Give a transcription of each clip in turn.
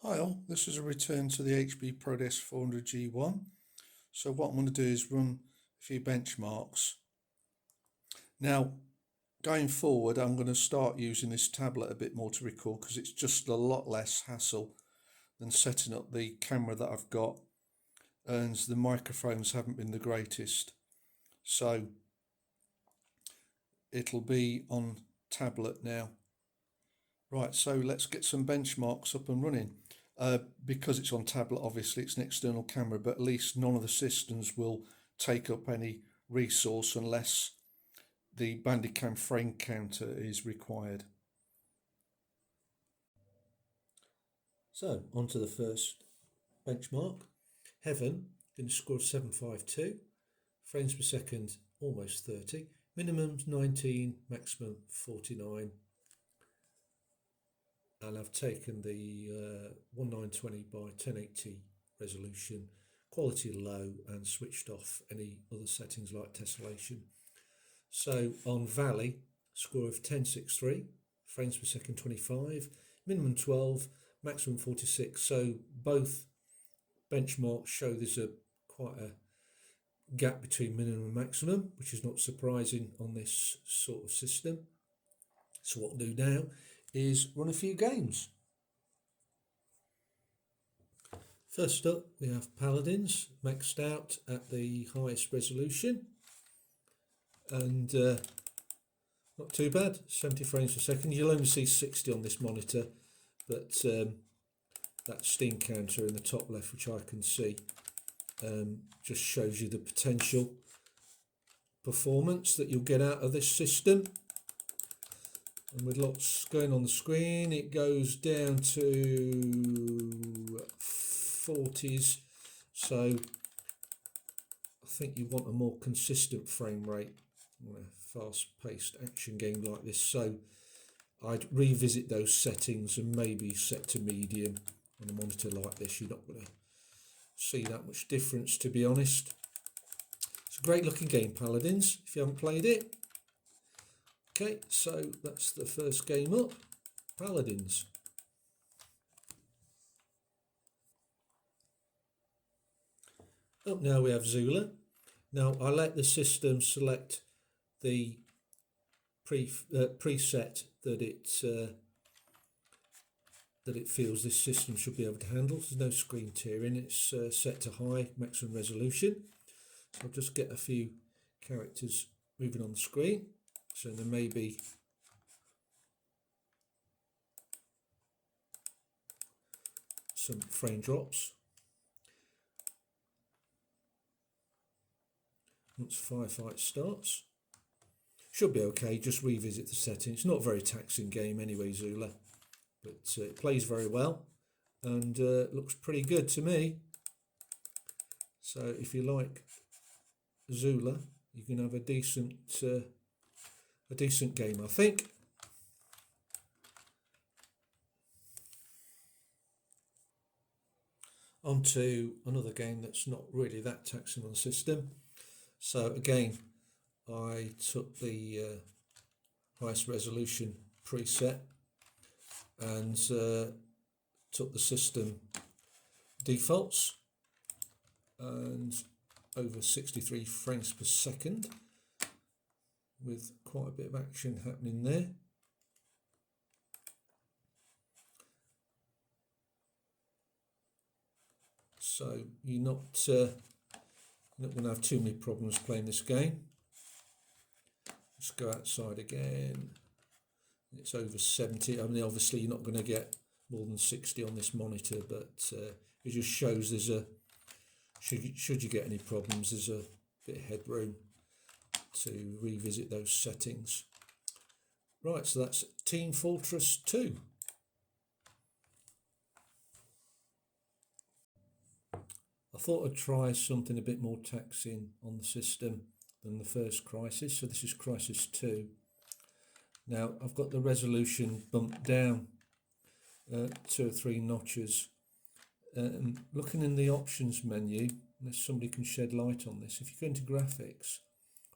Hi all, this is a return to the HP Prodesk 400G1. So what I'm going to do is run a few benchmarks. Now going forward I'm going to start using this tablet a bit more to record because it's just a lot less hassle than setting up the camera that I've got, and the microphones haven't been the greatest. So it'll be on tablet now. Right, so let's get some benchmarks up and running. Because it's on tablet, obviously it's an external camera, but at least none of the systems will take up any resource unless the Bandicam frame counter is required. So on to the first benchmark. Heaven, going to score 752, frames per second almost 30, minimum's 19, maximum 49. And I've taken the 1920 by 1080 resolution, quality low, and switched off any other settings like tessellation. So on Valley, score of 1063, frames per second 25, minimum 12, maximum 46. So both benchmarks show there's quite a gap between minimum and maximum, which is not surprising on this sort of system. So what we'll do now is run a few games. First up we have Paladins, maxed out at the highest resolution, and not too bad, 70 frames per second. You'll only see 60 on this monitor, but that Steam counter in the top left, which I can see, just shows you the potential performance that you'll get out of this system. And with lots going on the screen, it goes down to 40s. So I think you want a more consistent frame rate on a fast-paced action game like this. So I'd revisit those settings and maybe set to medium on a monitor like this. You're not going to see that much difference, to be honest. It's a great looking game, Paladins, if you haven't played it. Okay, so that's the first game up, Paladins. Up now we have Zula. Now I let the system select the preset that it feels this system should be able to handle. There's no screen tearing, it's set to high maximum resolution. So I'll just get a few characters moving on the screen. So there may be some frame drops. Once firefight starts, should be okay. Just revisit the settings. It's not a very taxing game anyway, Zula, but it plays very well and looks pretty good to me. So if you like Zula, you can have a decent game, I think. On to another game that's not really that taxing on the system. So again, I took the highest resolution preset and took the system defaults and over 63 frames per second, with quite a bit of action happening there. So you're not going to have too many problems playing this game. Let's go outside again. It's over 70. I mean, obviously you're not going to get more than 60 on this monitor, but it just shows there's a, should you get any problems, there's a bit of headroom to revisit those settings. Right, so that's Team Fortress 2. I thought I'd try something a bit more taxing on the system than the first Crisis, so this is Crisis 2. Now I've got the resolution bumped down 2 or 3 notches. Looking in the options menu, unless somebody can shed light on this, if you go into graphics,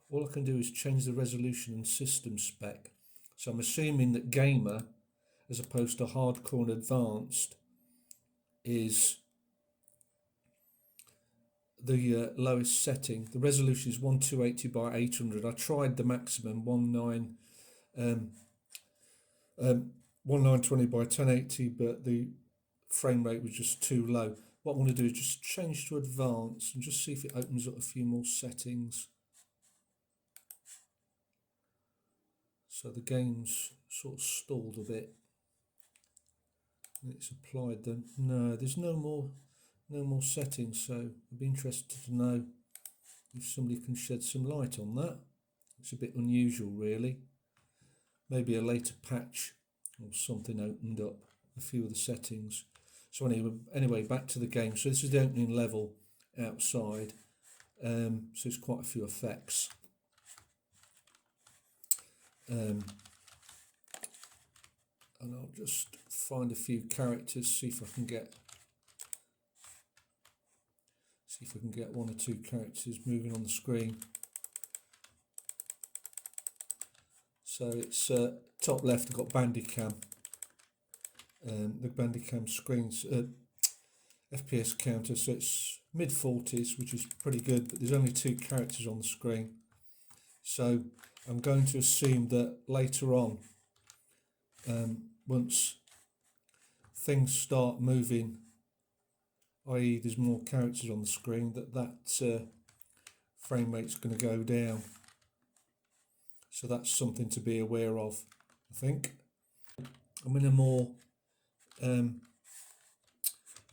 all I can do is change the resolution and system spec. So I'm assuming that gamer, as opposed to hardcore and advanced, is the lowest setting. The resolution is 1280 by 800. I tried the maximum 1920 by 1080, but the frame rate was just too low. What I want to do is just change to advanced and just see if it opens up a few more settings. So the game's sort of stalled a bit. It's applied them. No, there's no more settings, so I'd be interested to know if somebody can shed some light on that. It's a bit unusual, really. Maybe a later patch or something opened up a few of the settings. So anyway, back to the game. So this is the opening level outside. So it's quite a few effects. And I'll just find a few characters, see if I can get one or two characters moving on the screen. So it's top left, I've got Bandicam. The Bandicam screen's FPS counter, so it's mid-40s, which is pretty good, but there's only 2 characters on the screen. So I'm going to assume that later on, once things start moving, i.e. there's more characters on the screen, that frame rate's going to go down. So that's something to be aware of, I think. I'm in a more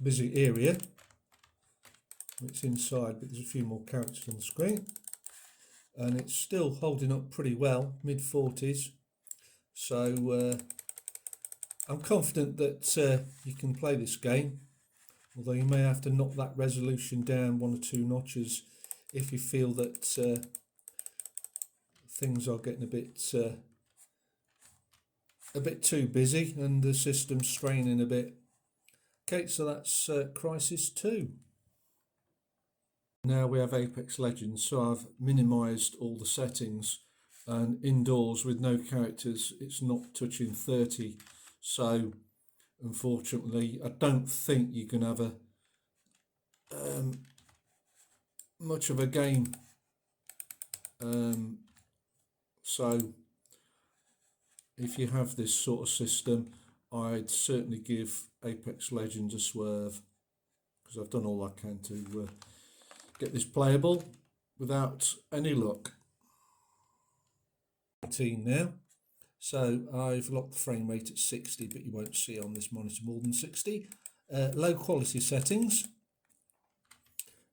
busy area. It's inside, but there's a few more characters on the screen. And it's still holding up pretty well, mid-40s. So I'm confident that you can play this game, although you may have to knock that resolution down 1 or 2 notches if you feel that things are getting a bit too busy and the system's straining a bit. Okay, so that's Crisis 2. Now we have Apex Legends, so I've minimised all the settings, and indoors with no characters it's not touching 30. So unfortunately I don't think you can have a much of a game. So if you have this sort of system, I'd certainly give Apex Legends a swerve, because I've done all I can to get this playable without any luck. 18 now. So I've locked the frame rate at 60, but you won't see on this monitor more than 60. Low quality settings,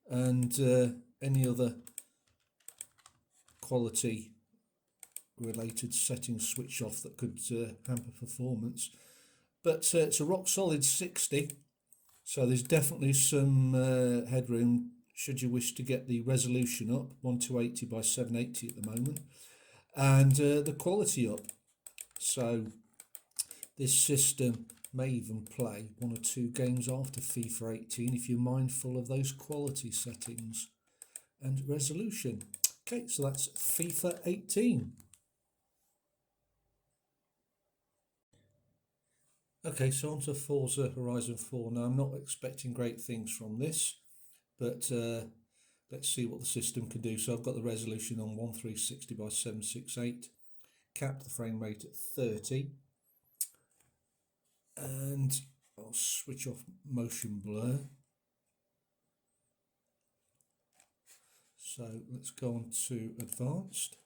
and any other quality related settings switch off that could hamper performance. But it's a rock solid 60, so there's definitely some headroom should you wish to get the resolution up, 1280 by 780 at the moment, and the quality up. So this system may even play 1 or 2 games after FIFA 18 if you're mindful of those quality settings and resolution. Okay, so that's FIFA 18. Okay, so on to Forza Horizon 4. Now I'm not expecting great things from this, but let's see what the system can do. So I've got the resolution on 1360 by 768, capped the frame rate at 30, and I'll switch off motion blur. So let's go on to advanced,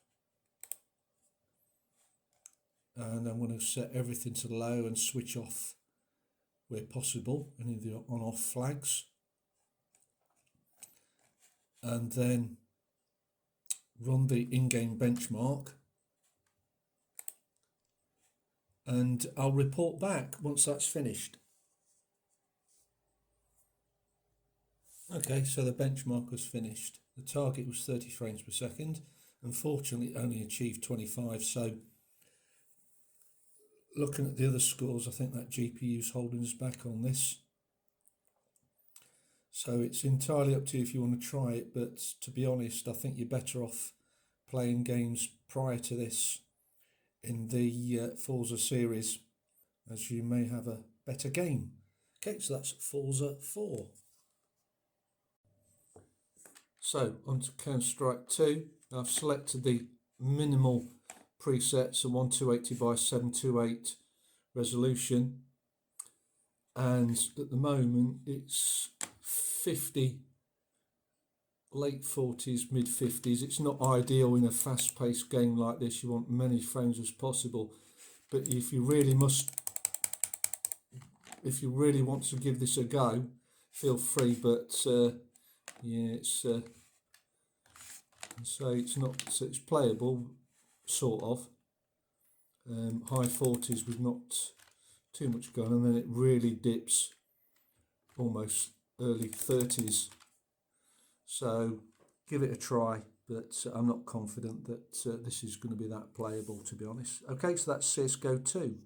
and I'm going to set everything to low and switch off where possible any of the on-off flags, and then run the in-game benchmark, and I'll report back once that's finished. Okay, so the benchmark was finished. The target was 30 frames per second. Unfortunately, it only achieved 25, so looking at the other scores, I think that GPU's holding us back on this. So it's entirely up to you if you want to try it, but to be honest, I think you're better off playing games prior to this in the Forza series, as you may have a better game. Okay, so that's Forza 4. So onto Counter-Strike 2. I've selected the minimal presets, a 1280 by 728 resolution, and at the moment it's 50, late 40s, mid 50s. It's not ideal in a fast-paced game like this. You want many frames as possible, but if you really want to give this a go, feel free. But yeah, it's it's playable, sort of. High 40s with not too much going, and then it really dips almost early 30s. So give it a try, but I'm not confident that this is going to be that playable, to be honest. Okay, so that's CSGO 2.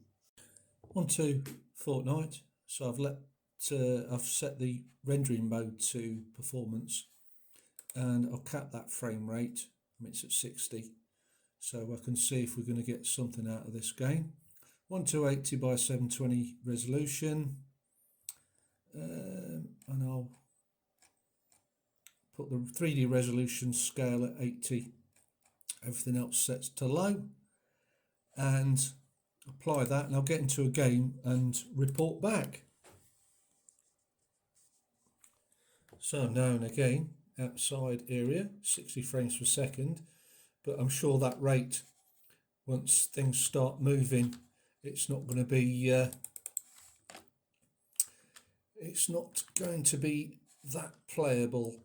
On to Fortnite. So I've set the rendering mode to performance, and I'll cap that frame rate. It's at 60, so I can see if we're going to get something out of this game. 1280 by 720 resolution, and I'll put the 3D resolution scale at 80. Everything else sets to low, and apply that, and I'll get into a game and report back. So I'm now in a game, outside area, 60 frames per second, but I'm sure that rate, once things start moving, it's not going to be that playable,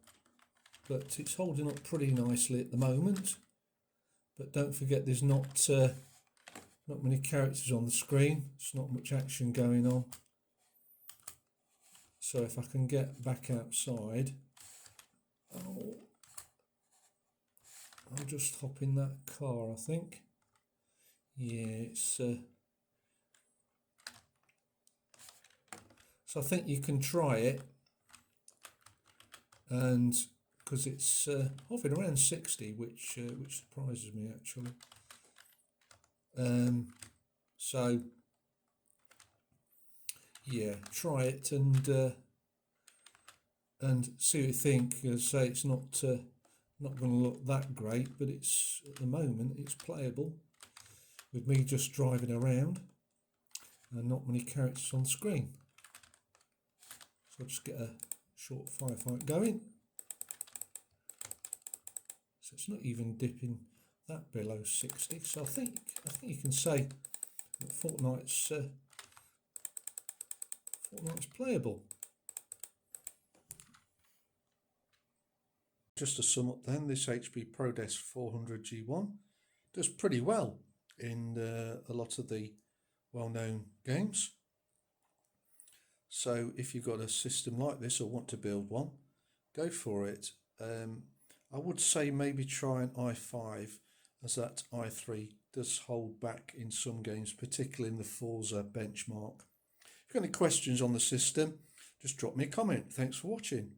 but it's holding up pretty nicely at the moment. But don't forget, there's not many characters on the screen. It's not much action going on. So if I can get back outside, I'll just hop in that car, I think. Yeah, it's so I think you can try it, and because it's hovering around 60, which surprises me actually. So yeah, try it and see what you think. As I say, it's not going to look that great, but it's, at the moment, it's playable with me just driving around and not many characters on the screen. So I'll just get a short firefight going. So it's not even dipping that below 60. So I think you can say that Fortnite's playable. Just to sum up then, this HP Prodesk 400G1 does pretty well in a lot of the well-known games. So if you've got a system like this or want to build one, go for it. I would say maybe try an i5, as that i3 does hold back in some games, particularly in the Forza benchmark. If you've got any questions on the system, just drop me a comment. Thanks for watching.